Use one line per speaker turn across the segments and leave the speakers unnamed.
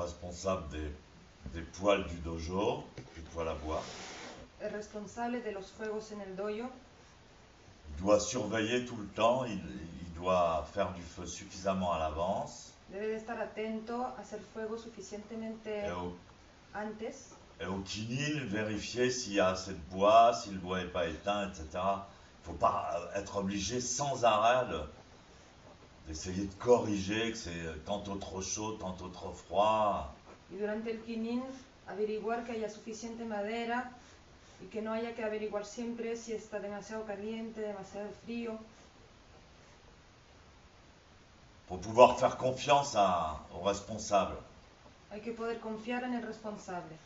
responsable des poêles du dojo, des poêles à bois.
Es responsable de los fuegos en el dojo.
Il doit surveiller tout le temps, il doit faire du feu suffisamment à l'avance.
Debe de estar atento, hacer fuego suficientemente antes.
Et au kinin, vérifier s'il y a assez de bois, si le bois n'est pas éteint, etc. Il ne faut pas être obligé sans arrêt d'essayer de corriger que c'est tantôt trop chaud, tantôt trop froid.
Y durante el quinin, averiguar que haya suficiente madera y que no haya que averiguar siempre si está demasiado caliente, demasiado frío.
Pour pouvoir faire confiance aux responsables.
Hay que poder confiar en el responsable.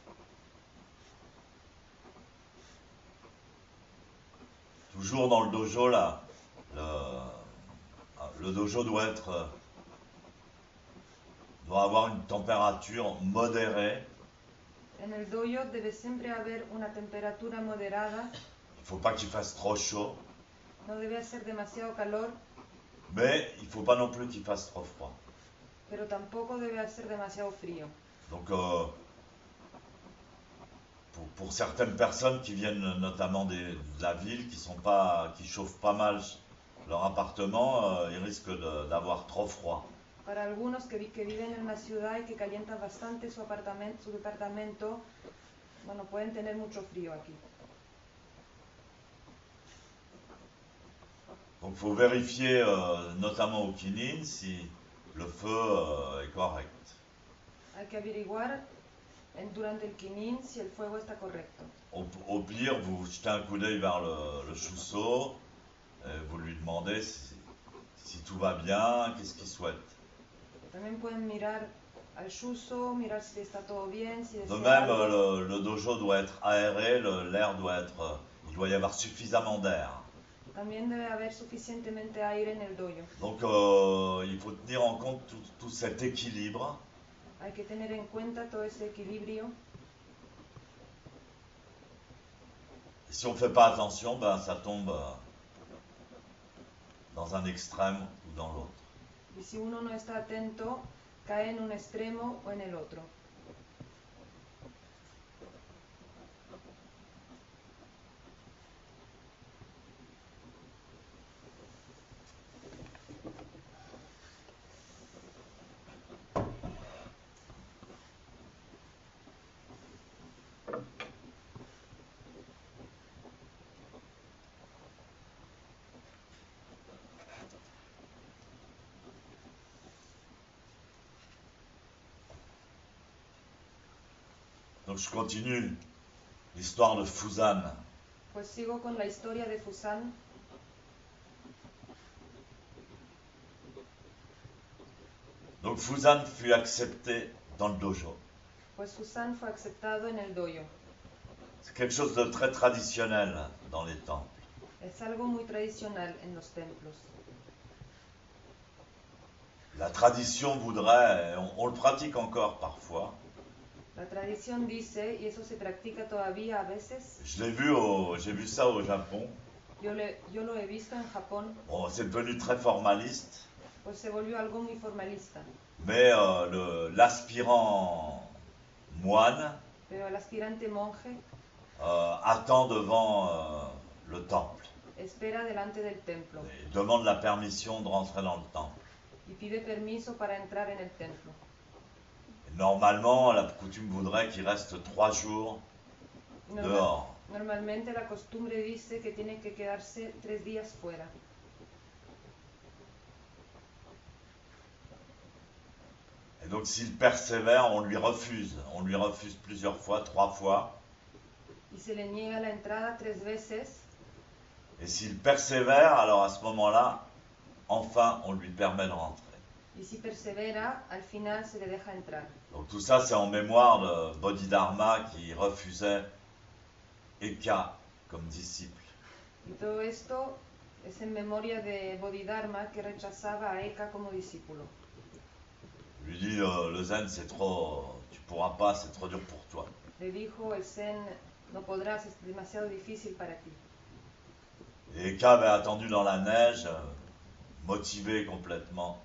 Toujours dans le dojo, là, le dojo doit avoir une température modérée.
En el dojo debe siempre haber una temperatura moderada.
Il ne faut pas qu'il fasse trop chaud.
No debe hacer demasiado calor.
Mais il ne faut pas non plus qu'il fasse trop froid.
Pero tampoco debe hacer demasiado frío.
Donc, pour certaines personnes qui viennent notamment de la ville, qui chauffent pas mal leur appartement, ils risquent d'avoir trop froid.
Para algunos que viven en la ciudad y que calientan bastante su departamento, bueno, pueden tener mucho frío aquí.
Donc il faut vérifier, notamment au kinin, si le feu est correct.
Hay que averiguar durante el quinin si el fuego está correcto.
Au pire, vous jetez un coup d'œil vers le chuseau, vous lui demandez si tout va bien, qu'est-ce qu'il souhaite.
También pueden mirar al shuso, mirar si está todo bien, si
de même, le dojo doit être aéré, il doit y avoir suffisamment d'air.
También debe haber suficientemente aire en el dojo.
Donc il faut tenir en compte tout cet équilibre.
Hay que tener en cuenta todo ese equilibrio.
Et si on ne fait pas attention, ben, ça tombe dans un extrême ou dans l'autre.
Y si uno no está atento, cae en un extremo o en el otro.
Donc je continue l'histoire de Fusan.
Pues sigo con la historia de Fusan.
Donc Fusan fut accepté dans le dojo.
Pues Fusan fue aceptado en el dojo.
C'est quelque chose de très traditionnel dans les temples.
Es algo muy tradicional en los templos.
La tradition voudrait, on le pratique encore parfois.
La tradición dice, y eso se practica todavía a veces.
J'ai vu ça au Japon.
Yo lo he visto en Japón.
Bon, c'est devenu très formaliste.
Pues se volvió algo muy formalista.
Mais l'aspirant moine
Pero el aspirante monje
attend devant le temple.
Espera delante del templo.
Il demande la permission de rentrer dans le temple.
Y pide permiso para entrar en el templo.
Normalement, la coutume voudrait qu'il reste 3 jours dehors.
Normalmente la costumbre dice que tiene que quedarse 3 días fuera.
Et donc s'il persévère, on lui refuse plusieurs fois, 3 fois.
Y se le niega la entrada 3 veces.
Et s'il persévère, alors à ce moment-là, enfin, on lui permet de rentrer.
Y si persevera, al final se le deja entrar.
Donc tout ça, c'est en mémoire de Bodhidharma qui refusait Eka comme disciple.
Y todo esto es en memoria de Bodhidharma que rechazaba a Eka como discípulo.
Lui dit le zen c'est trop, tu pourras pas, c'est trop dur pour toi.
Le dijo el zen no podrás, es demasiado difícil para ti.
Et Eka avait attendu dans la neige, motivé complètement.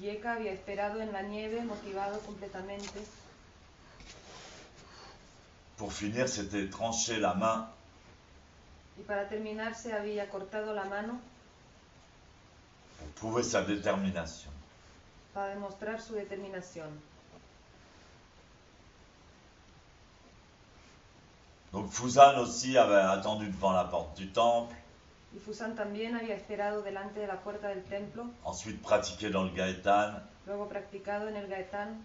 Y Eka había esperado en la nieve, motivado completamente.
pour finir, s'était tranché la main
y para terminar se había cortado la mano
pour prouver sa détermination.
para demostrar su determinación.
Donc Fusan aussi avait attendu devant la porte du temple,
Y Fusan también había esperado delante de la puerta del templo,
ensuite pratiqué dans le Gaétan.
luego practicado en el Gaetán.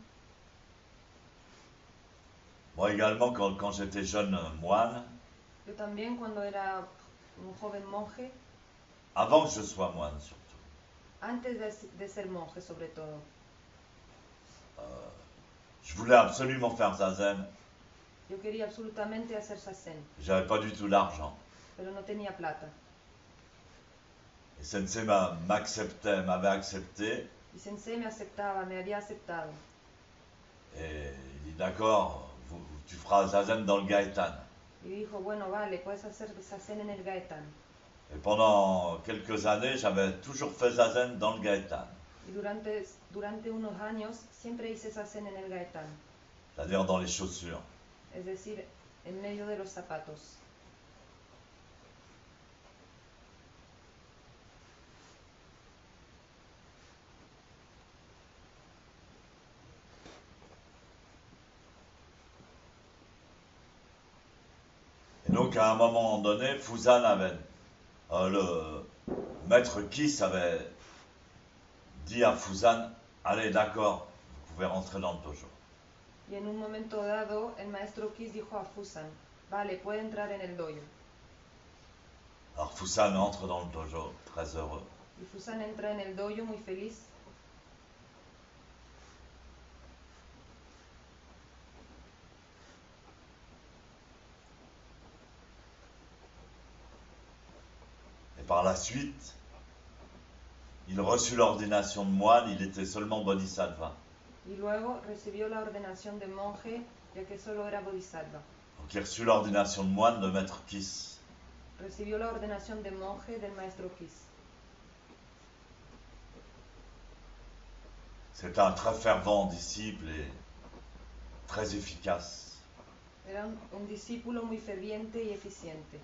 Moi également, quand j'étais jeune moine,
Yo también cuando era un joven monje,
avant que je sois moine surtout,
antes de ser monje sobre todo,
je voulais absolument faire zazen.
yo quería absolutamente hacer sasen,
J'avais pas du tout d'argent.
pero no tenía plata.
Et Sensei m'avait accepté.
Y Sensei me aceptaba, me había aceptado.
Et il dit d'accord, tu feras zazen dans le Gaétan.
Y dijo, bueno, vale, puedes hacer sasen en el Gaetán.
Et pendant quelques années, j'avais toujours fait zazen dans le Gaétan.
Y durante unos años siempre hice sasen en el Gaetán,
C'est-à-dire dans les chaussures.
es decir, en medio de los zapatos.
Et donc à un moment donné, Fusan avait, le maître Kiss avait dit à Fusan, allez d'accord, vous pouvez rentrer dans le dojo.
Y en un momento dado, el maestro Kiss dijo a Fusan, vale, puede entrar en el dojo.
Alors Fusan entre dans le dojo, très heureux.
Y Fusan entra en el dojo muy feliz.
Et par la suite, il reçut l'ordination de moine, il était seulement bodhisattva.
Y luego recibió la ordenación de monje, ya que solo era bodhisattva.
Donc il reçut l'ordination de moine de maître Kiss.
Recibió la ordenación de monje del maestro Kiss.
C'était un très fervent disciple et très efficace.
Era un discípulo muy ferviente y eficiente.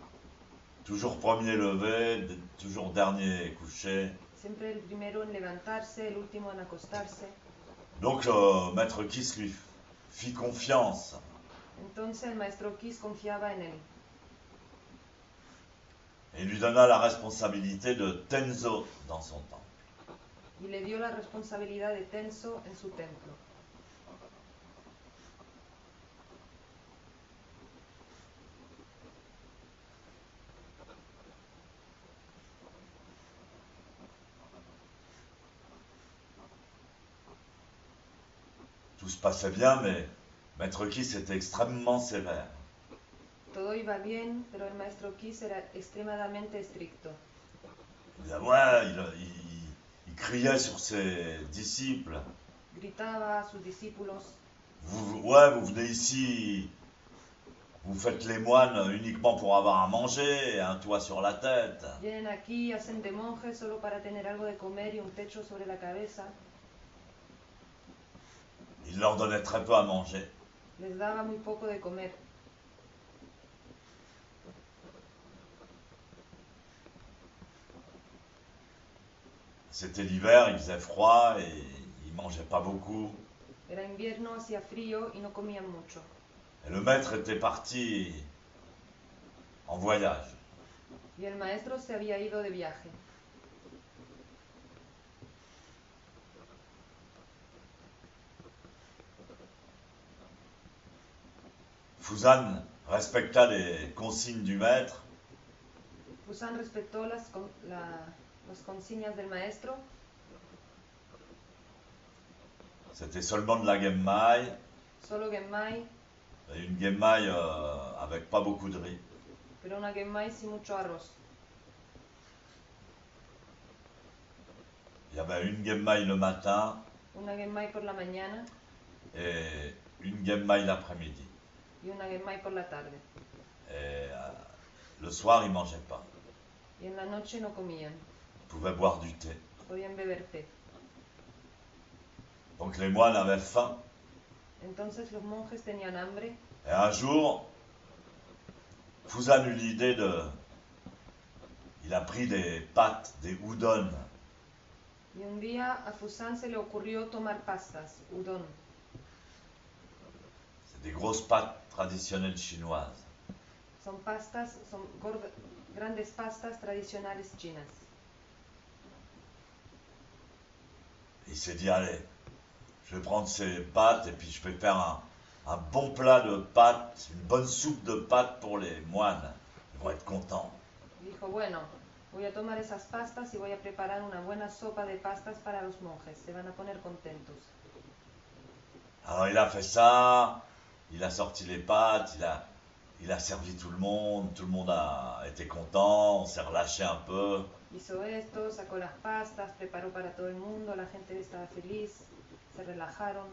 Toujours premier levé, toujours dernier couché.
Siempre el primero en levantarse, el último en acostarse.
Donc maître Kiss lui fit confiance.
Entonces el maestro Kiss confiaba en él
Et lui donna la responsabilité de Tenzo dans son temple.
y le dio la responsabilidad de Tenso en su templo.
Tout se passait bien, mais maître Kiss était extrêmement sévère.
Todo iba bien, pero el maestro Kiss era extremadamente estricto.
Il disait, ouais, il criait sur ses disciples.
Gritaba a sus discípulos,
Vous venez ici, vous faites les moines uniquement pour avoir à manger et un toit sur la tête.
vienen aquí, hacen de monjes solo para tener algo de comer y un techo sobre la cabeza.
Il leur donnait très peu à manger.
Les daba muy poco de comer.
C'était l'hiver, il faisait froid et ils mangeaient pas beaucoup.
Era invierno, hacía frío y no comían mucho.
Et le maître était parti en voyage.
Y el maestro se había ido de viaje.
Fusan respecta les consignes du maître.
Fusan respetó las consignas del maestro.
C'était seulement de la genmai,
Solo genmai,
et une genmai avec pas beaucoup de riz.
pero una genmai sin mucho arroz.
Il y avait une genmai le matin
Una genmai por la mañana
et une genmai l'après-midi.
y una genmai por la tarde.
Et le soir, ils ne mangeaient pas.
Y en la noche no comían.
Ils pouvaient boire du thé.
Podían beber té.
Donc les moines avaient faim.
Entonces los monjes tenían hambre
Et un jour, Fusan eut l'idée de... Il a pris des pâtes, des udon.
Y un día a Fusan se le ocurrió tomar pastas, udon.
C'est des grosses pâtes traditionnelles chinoises.
Son pastas, son grandes pastas tradicionales chinas.
Il s'est dit, allez, je vais prendre ces pâtes et puis je vais faire un bon plat de pâtes, une bonne soupe de pâtes pour les moines. Ils vont être contents.
Dijo, bueno, voy a tomar esas pastas y voy a preparar una buena sopa de pastas para los monjes. Se van a poner contentos.
Alors il a fait ça, il a sorti les pâtes, il a servi tout le monde a été content, on s'est relâché un peu.
Hizo esto, sacó las pastas, preparó para todo el mundo, la gente estaba feliz, se relajaron.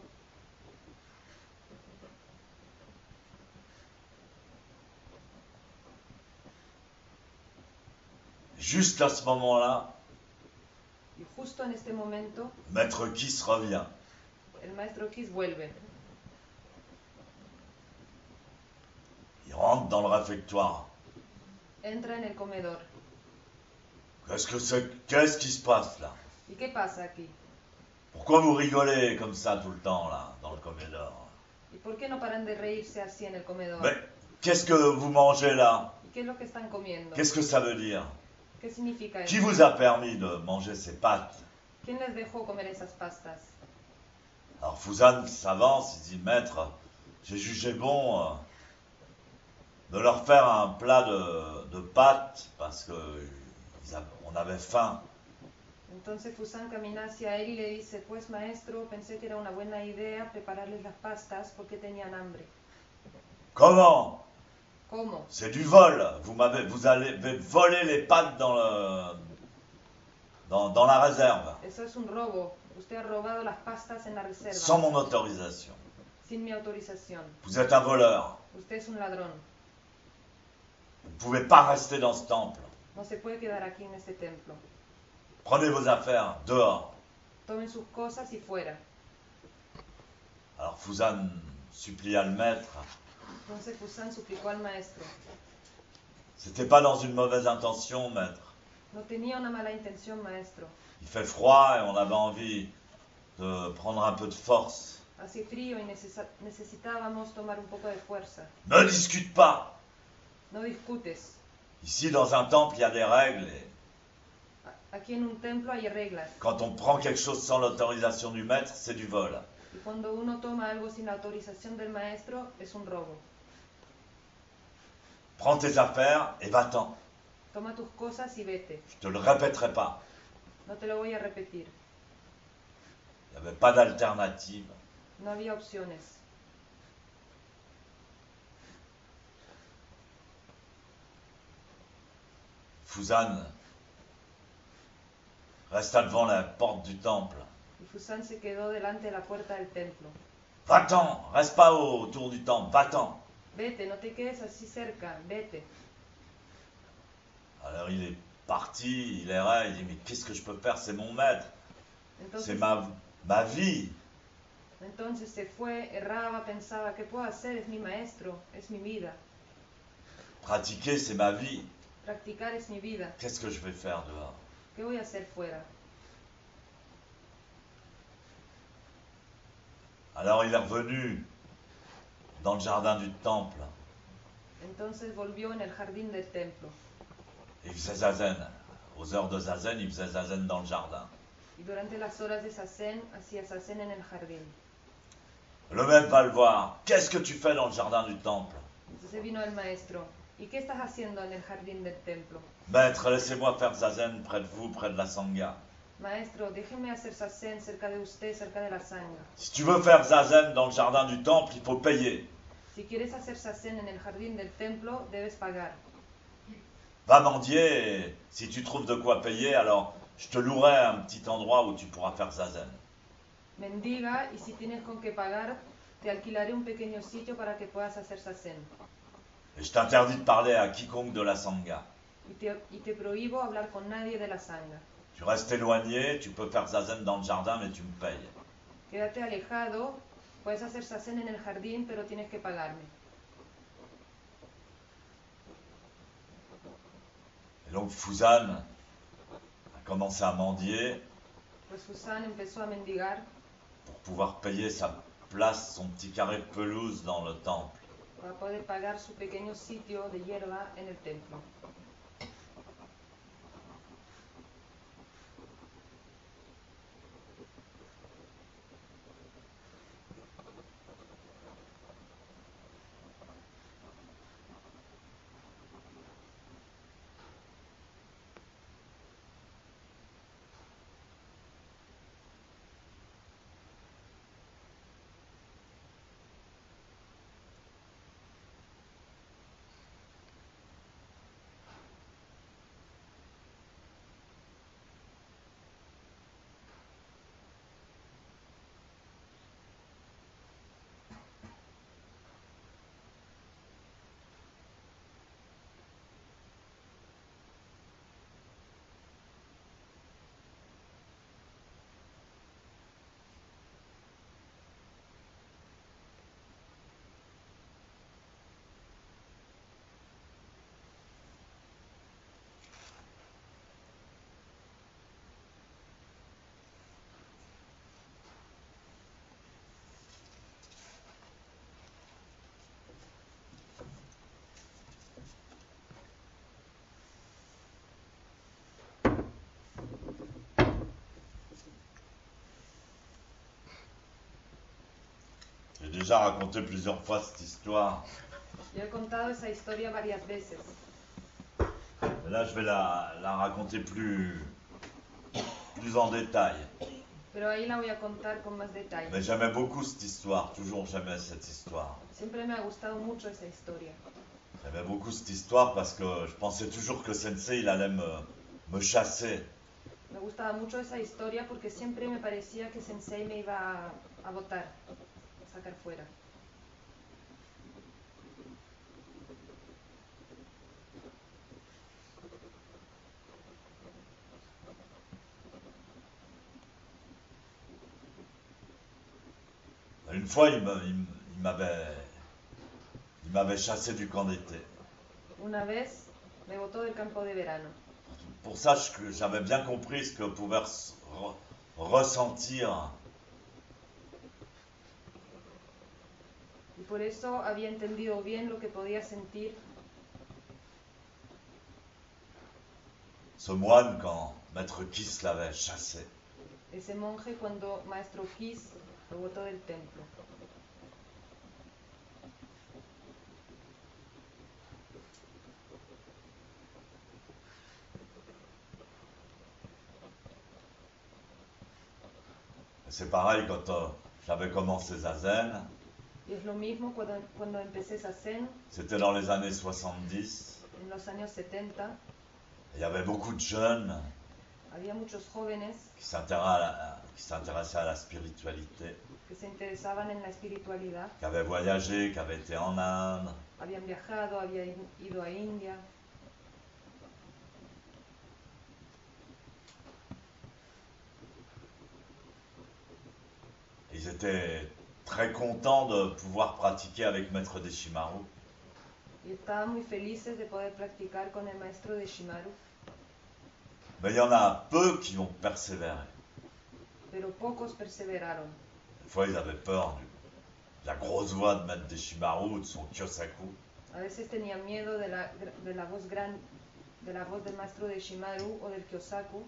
Juste à ce moment-là,
Y justo en este momento,
Maître Kiss revient.
el maestro Kiss vuelve.
Il rentre dans le réfectoire.
Entra en el comedor.
Qu'est-ce qui se passe là?
¿Y qué pasa aquí?
Pourquoi vous rigolez comme ça tout le temps là, dans le comedor?
¿Y por qué no paran de reírse así en el comedor?
Mais qu'est-ce que vous mangez là?
¿Y qué es lo que están comiendo?
Qu'est-ce que ça veut dire?
¿Qué significa
Qui
eso?
vous a permis de manger ces pâtes?
¿Quién les dejó comer esas pastas?
Alors Fusan s'avance, il dit, maître, j'ai jugé bon de leur faire un plat de pâtes parce que on avait faim.
Entonces Fusan camina hacia él y le dice, pues maestro, pensé que era una buena idea prepararles las pastas porque tenían hambre.
Comment?
¿Cómo?
C'est du vol. Vous avez volé les pâtes dans la réserve,
Eso es un robo. Usted ha robado las pastas en la reserva.
sans mon autorisation.
Sin mi autorización.
Vous êtes un voleur.
Usted es un ladrón.
Vous ne pouvez pas rester dans ce temple.
No se puede quedar aquí en este templo.
Prenez vos affaires dehors.
Tomen sus cosas y fuera.
Alors Fusan supplia le maître.
Entonces Fusan suplicó al maestro.
C'était pas dans une mauvaise intention, maître.
No tenía una mala intención, maestro.
Il fait froid et on avait envie de prendre un peu de force.
Hace frío y necesitábamos tomar un poco de fuerza.
Ne discute pas.
No discutes.
Ici, dans un temple, il y a des règles. Et
Aquí en un templo hay reglas.
quand on prend quelque chose sans l'autorisation du maître, c'est du vol.
Y cuando uno toma algo sin la autorización del maestro, es un robo.
Prends tes affaires et va-t'en.
Toma tus cosas y vete.
Je te le répéterai pas.
No te lo voy a repetir.
Il n'y avait pas d'alternative.
No había opciones.
Fusan resta devant la porte du temple.
Y Fusan se quedó delante de la puerta del templo.
Va-t'en, reste pas autour du temple, va-t'en.
Vete, no te quedes así cerca, vete.
Alors il est parti, il errait, il dit mais qu'est-ce que je peux faire? C'est mon maître, c'est
Entonces,
ma vie.
entonces se fue, erraba, pensaba, ¿qué puedo hacer? Es mi maestro, es mi vida.
Pratiquer, c'est ma vie.
Practicar es mi vida.
Qu'est-ce que je vais faire dehors?
¿Qué voy a hacer fuera?
Alors il est revenu dans le jardin du temple.
Entonces volvió en el jardín del templo.
Il faisait zazen. Aux heures de zazen, il faisait zazen dans le jardin.
Y durante las horas de Sazen, hacía Sazen en el jardín.
Le maître va le voir. Qu'est-ce que tu fais dans le jardin du temple?
Entonces vino el maestro. ¿Y qué estás haciendo en el jardín del templo?
Maître, laissez-moi faire zazen près de vous, près de la sangha.
Maestro, déjeme hacer Sazen cerca de usted, cerca de la sangha.
Si tu veux faire zazen dans le jardin du temple, il faut payer.
Si quieres hacer Sazen en el jardín del templo, debes pagar.
Va mendier et si tu trouves de quoi payer, alors je te louerai un petit endroit où tu pourras faire zazen.
Mendiga y si tienes con qué pagar, te alquilaré un pequeño sitio para que puedas hacer Sazen.
Et je t'interdis de parler à quiconque de la sangha.
Y te prohíbo hablar con nadie de la sangha.
Tu restes éloigné, tu peux faire zazen dans le jardin, mais tu me payes.
Quédate alejado, puedes hacer Sazen en el jardín, pero tienes que pagarme.
Et donc Fusan a commencé à mendier
Pues Susan empezó a mendigar
pour pouvoir payer sa place, son petit carré de pelouse dans le temple.
para poder pagar su pequeño sitio de hierba en el templo.
J'ai déjà raconté plusieurs fois cette histoire.
Yo he contado esa historia varias veces,
Mais là, je vais la raconter plus en détail.
pero ahí la voy a contar con más detalle.
Mais j'aimais beaucoup cette histoire, toujours j'aimais cette histoire.
Siempre me ha gustado mucho esa historia.
J'aimais beaucoup cette histoire parce que je pensais toujours que Sensei, il allait me chasser.
Me gustaba mucho esa historia porque siempre me parecía que Sensei me iba a botar, a sacar fuera.
Une fois, il m'avait chassé du camp d'été.
Una vez me botó del campo de verano.
Pour ça, j'avais bien compris ce que pouvait ressentir
Y por eso había entendido bien lo que podía sentir
ce moine quand Maître Kiss l'avait chassé.
ese monje cuando Maestro Kiss lo botó del templo.
C'est pareil quand j'avais commencé Zazen,
Y es lo mismo cuando empecé Zazen
c'était dans les années 70.
en los años 70.
Il y avait beaucoup de jeunes
Había muchos jóvenes
qui s'intéressaient à la spiritualité,
que se interesaban en la espiritualidad.
qui avaient voyagé, qui avaient été en Inde.
Habían viajado, habían ido a India.
Ils étaient très contents de pouvoir pratiquer avec Maître Deshimaru.
Y estaban muy felices de poder practicar con el maestro de Shimaru.
Mais il y en a peu qui ont persévéré.
Pero pocos perseveraron.
Des fois, ils avaient peur de la grosse voix de Maître Deshimaru ou de son Kyosaku.
A veces tenían miedo de la voz de la voz del maestro de Shimaru o del Kyosaku.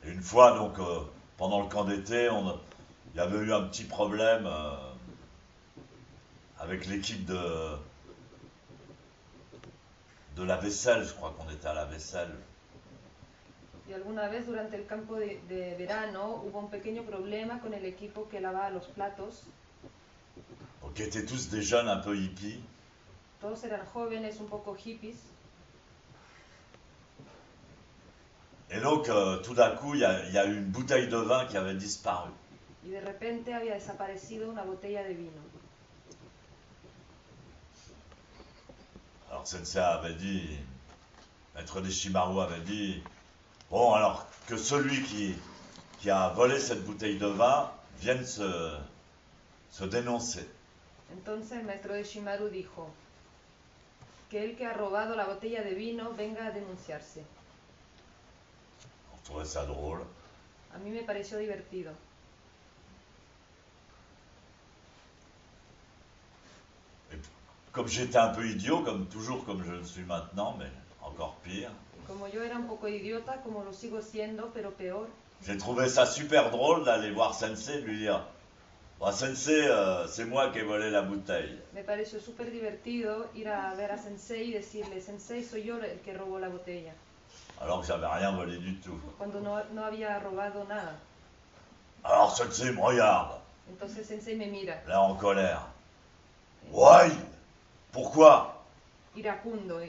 Et une fois, donc, pendant le camp d'été, il y avait eu un petit problème avec l'équipe de la vaisselle. Je crois qu'on était à la vaisselle.
Y alguna vez durante el campo de verano hubo un pequeño problema con el equipo que lavaba los platos.
Donc, qui étaient tous des jeunes un peu hippies.
Todos eran jóvenes, un poco hippies.
Et donc, tout d'un coup, il y a eu une bouteille de vin qui avait disparu.
Y de repente había desaparecido una botella de vino.
alors Sensei avait dit, Maître Deshimaru avait dit, bon, alors que celui qui a volé cette bouteille de vin vienne se dénoncer.
Entonces el maestro de Shimaru dijo que el que ha robado la botella de vino venga a denunciarse.
On trouvait ça drôle.
A mí me pareció divertido.
Et comme j'étais un peu idiot, comme toujours, comme je le suis maintenant, mais encore pire,
Y como yo era un poco idiota, como lo sigo siendo, pero peor,
j'ai trouvé ça super drôle d'aller voir Sensei et de lui dire, bah, Sensei, c'est moi qui ai volé la bouteille.
me pareció súper divertido ir a ver a Sensei y decirle, Sensei, soy yo el que robó la botella,
Alors que j'avais rien volé du tout.
cuando no había robado nada.
Alors Sensei me regarde,
Entonces Sensei me mira,
là en colère. Ouais, pourquoi?
iracundo,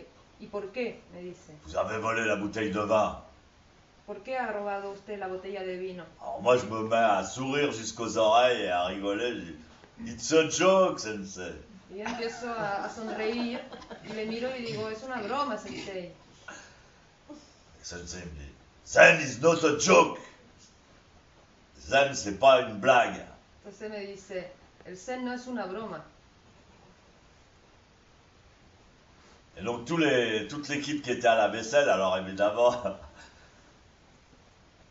¿y por qué? Me dice.
Vous avez volé la bouteille de vin.
¿Por qué ha robado usted la botella de vino?
Alors moi je me mets à sourire jusqu'aux oreilles et à rigoler. Je dis, it's a joke, Sensei.
Y yo empiezo a sonreír y le miro y digo, es una broma, Sensei.
Et Sensei me dit, Zen is not a joke. Zen c'est pas une blague.
Entonces me dice, el Zen no es una broma.
Et donc toute l'équipe qui était à la vaisselle, alors évidemment,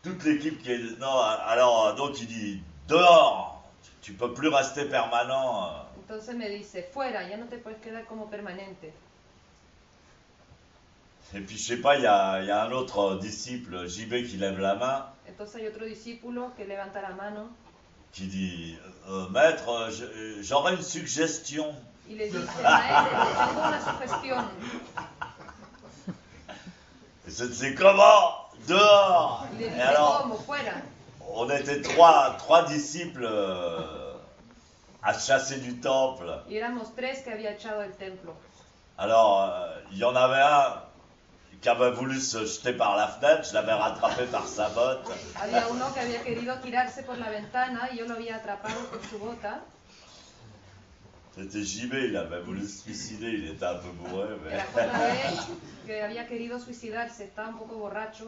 toute l'équipe qui est... Non, alors donc il dit, dehors, tu peux plus rester permanent.
Entonces me dice, fuera, ya no te puedes quedar como permanente.
Et puis je sais pas, il y a un autre disciple, JB, qui lève la main,
Entonces hay otro discípulo que levanta la mano
qui dit, maître, j'aurais une suggestion.
y le dice, maestro, tengo una sugestión.
Et c'est comment? Dehors.
Y le
Et
dice,
alors,
¿cómo? Fuera.
on était trois disciples à chasser du temple.
Y éramos 3 que había echado del templo.
Alors, il y en avait un qui avait voulu se jeter par la fenêtre, je l'avais rattrapé par sa botte.
Había uno que había querido tirarse por la ventana y yo lo había atrapado con su bota.
C'était JB, il avait voulu se suicider, il était un peu bourré. Mais...
Era JB que había querido suicidarse, estaba un poco borracho.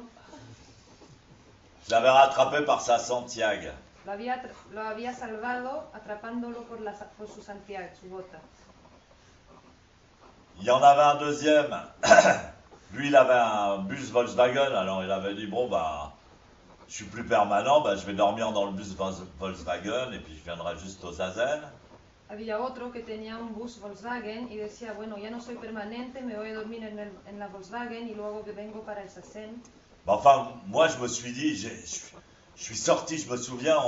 Je l'avais rattrapé par sa Santiago.
Lo había salvado atrapándolo por su Santiago, su bota.
Il y en avait un deuxième. Lui, il avait un bus Volkswagen, alors il avait dit, bon, bah, je suis plus permanent, bah, je vais dormir dans le bus Volkswagen et puis je viendrai juste au Zazen.
Había otro que tenía un bus Volkswagen y decía, bueno, ya no soy permanente, me voy a dormir en la Volkswagen y luego que vengo para el Sazen.
Bah, enfin, moi, je me suis dit, je suis sorti, je me souviens,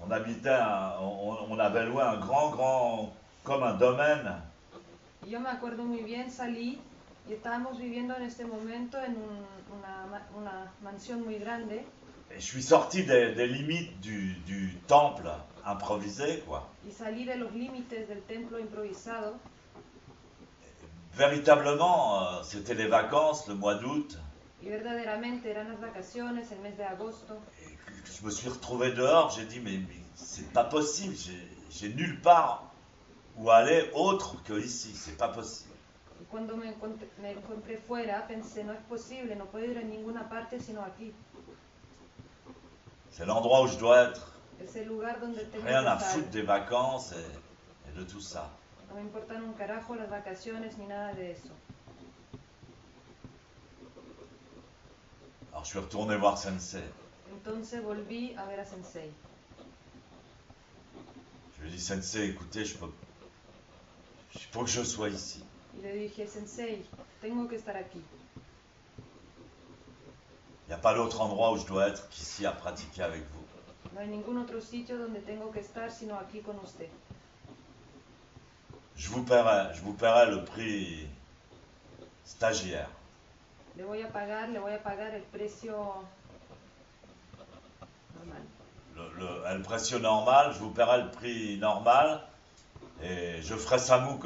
on habitait, on avait loué un grand, comme un domaine.
Y yo me acuerdo muy bien, salí y estábamos viviendo en este momento en una mansión muy grande.
Et je suis sorti des limites du temple improvisé, quoi.
Y salí de los límites del templo improvisado.
Véritablement, c'était les vacances, le mois d'août.
Y verdaderamente eran las vacaciones, el mes de agosto.
Et je me suis retrouvé dehors, j'ai dit, mais c'est pas possible, j'ai nulle part où aller autre que ici, c'est pas possible.
Y cuando me encontré fuera, pensé, no es posible, no puedo ir a ninguna parte sino aquí.
C'est l'endroit où je dois être.
Es el lugar donde tengo
Rien à
que estar.
foutre des vacances et de tout ça.
No me importan un carajo las vacaciones ni nada de eso.
Alors je suis retourné voir Sensei.
Entonces volví a ver a Sensei.
Je lui ai dit, Sensei, écoutez, il faut que je sois ici.
Y le dije, Sensei, tengo que estar aquí.
Il n'y a pas d'autre endroit où je dois être qu'ici à pratiquer avec vous.
No hay ningún otro sitio donde tengo que estar sino aquí con usted.
Je vous paierai le prix stagiaire.
Le voy a pagar el precio normal.
Le precio normal, je vous paierai le prix normal et je ferai Samu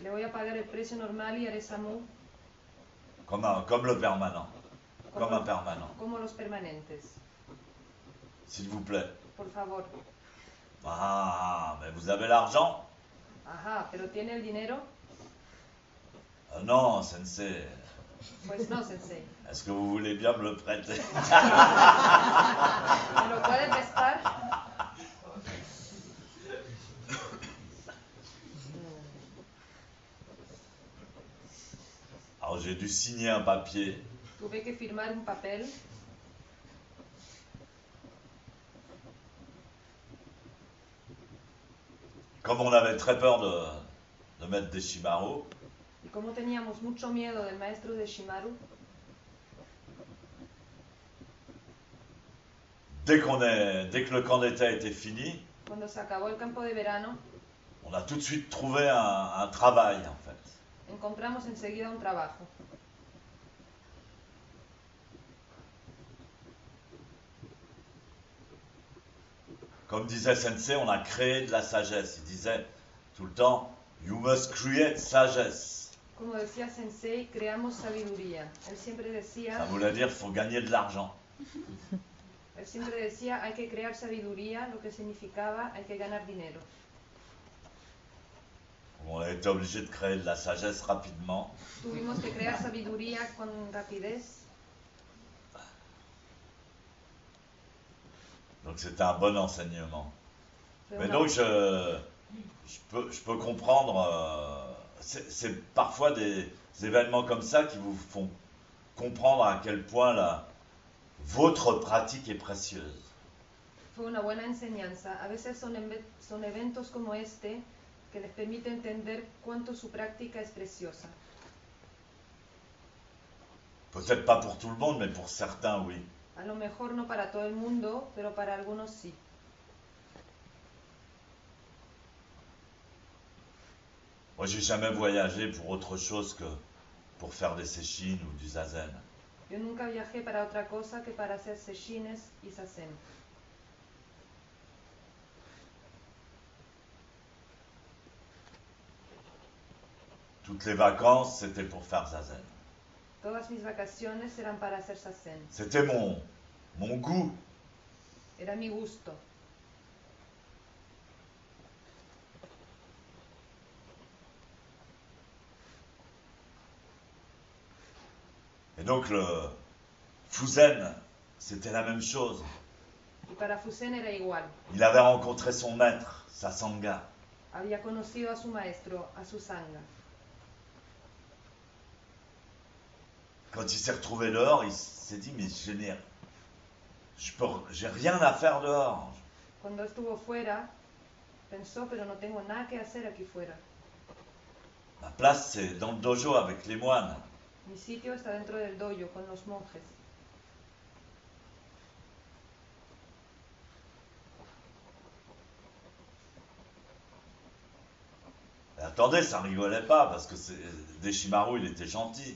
Le voy a pagar el precio normal y haré Samu
comme le permanent. Comme un permanent.
como los permanentes.
S'il vous plaît.
Por favor.
Ah, mais vous avez l'argent?
Ajá, pero ¿tiene el dinero?
Non, sensei.
Pues no, sensei.
Est-ce que vous voulez bien me le prêter?
¿Me lo puede prestar?
Alors j'ai dû signer un papier.
Tuve que firmar un papel.
Comme on avait très peur de mettre des Shimaru,
Y como teníamos mucho miedo del maestro de Shimaru,
dès que le camp d'été était fini,
cuando se acabó el campo de verano,
on a tout de suite trouvé un travail en fait.
encontramos enseguida un trabajo.
Comme disait Sensei, on a créé de la sagesse. Il disait tout le temps, you must create sagesse.
Como decía Sensei, creamos sabiduría. Él siempre decía,
Ça voulait dire qu'il faut gagner de l'argent.
hay que crear sabiduría, lo que significaba hay que ganar dinero.
On a été obligé de créer de la sagesse rapidement.
Tuvimos que crear sabiduría con rapidez.
Donc c'était un bon enseignement.
Fue
Mais
una-
donc je peux comprendre, c'est parfois des événements comme ça qui vous font comprendre à quel point votre pratique est précieuse.
Fue una buena enseñanza. A veces son eventos como este que les permite entender cuánto su práctica es preciosa.
Peut-être pas pour tout le monde, mais pour certains, oui.
A lo mejor no para todo el mundo, pero para algunos sí.
Moi, j'ai jamais voyagé pour autre chose que pour faire des séchines ou du zazen.
Yo nunca viajé para otra cosa que para hacer seshines y zazen.
Toutes les vacances, c'était pour faire zazen.
Todas mis vacaciones eran para hacer zazen.
C'était mon goût.
Era mi gusto.
Et donc le Fuzen, c'était la même chose.
Y para Fusen era igual.
Il avait rencontré son maître, sa sangha.
Había conocido a su maestro, a su sangha.
Quand il s'est retrouvé dehors, il s'est dit, mais j'ai rien à faire dehors.
Cuando estuvo fuera, pensó, pero no tengo nada que hacer aquí fuera.
Ma place, c'est dans le dojo avec les moines.
Mi sitio está dentro del dojo con los monjes.
Et attendez, ça rigolait pas, parce que Deshimaru, il était gentil.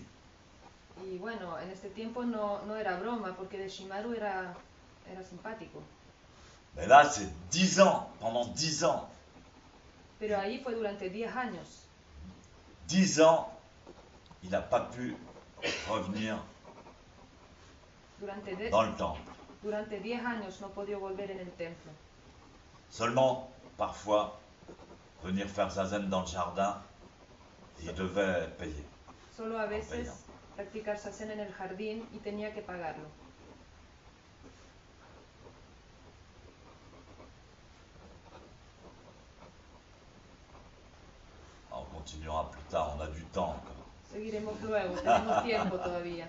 Y bueno, en este tiempo no era broma, porque de Shimaru era simpático.
Mais là, c'est 10 ans, pendant 10 ans.
Pero ahí fue durante 10 años.
10 ans, il n'a pas pu revenir dans le temple.
Durante 10 años no podía volver en el templo.
Seulement, parfois, venir faire zazen dans le jardin, et il devait payer.
Solo a veces practicar zazen en el jardín y tenía que pagarlo.
On continuera plus tard, on a du temps encore.
Seguiremos luego, tenemos tiempo todavía.